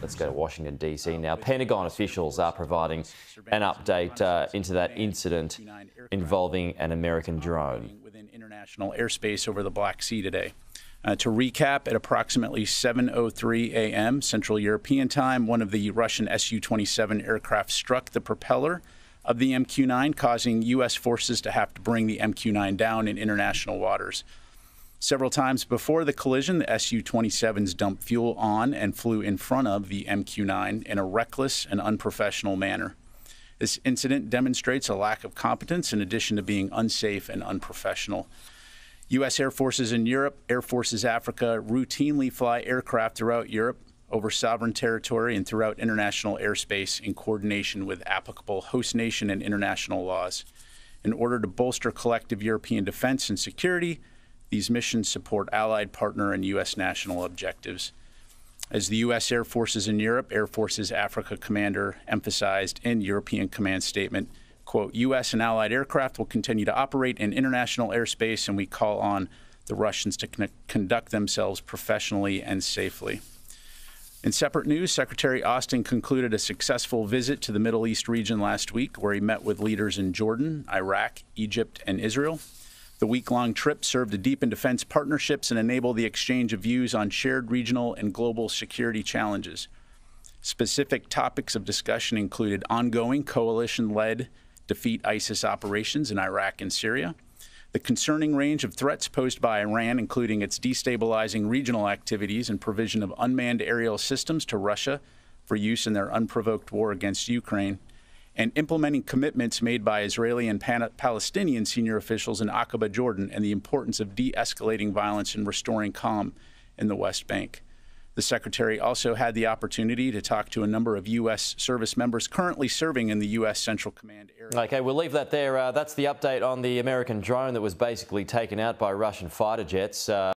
Let's go to Washington, D.C. now. Pentagon officials are providing an update into that incident involving an American drone. Within international airspace over the Black Sea today. To recap, at approximately 7:03 a.m. Central European time, one of the Russian Su-27 aircraft struck the propeller of the MQ-9, causing U.S. forces to have to bring the MQ-9 down in international waters. Several times before the collision, the Su-27s dumped fuel on and flew in front of the MQ-9 in a reckless and unprofessional manner. This incident demonstrates a lack of competence in addition to being unsafe and unprofessional. U.S. Air Forces in Europe, Air Forces Africa routinely fly aircraft throughout Europe, over sovereign territory, and throughout international airspace in coordination with applicable host nation and international laws. In order to bolster collective European defense and security, these missions support allied, partner, and U.S. national objectives. As the U.S. Air Forces in Europe, Air Forces Africa commander emphasized in European Command Statement, quote, U.S. and allied aircraft will continue to operate in international airspace, and we call on the Russians to conduct themselves professionally and safely. In separate news, Secretary Austin concluded a successful visit to the Middle East region last week, where he met with leaders in Jordan, Iraq, Egypt, and Israel. The week-long trip served to deepen defense partnerships and enable the exchange of views on shared regional and global security challenges. Specific topics of discussion included ongoing coalition-led defeat ISIS operations in Iraq and Syria, the concerning range of threats posed by Iran, including its destabilizing regional activities and provision of unmanned aerial systems to Russia for use in their unprovoked war against Ukraine, and implementing commitments made by Israeli and Palestinian senior officials in Aqaba, Jordan, and the importance of de-escalating violence and restoring calm in the West Bank. The Secretary also had the opportunity to talk to a number of U.S. service members currently serving in the U.S. Central Command area. OK, we'll leave that there. That's the update on the American drone that was basically taken out by Russian fighter jets.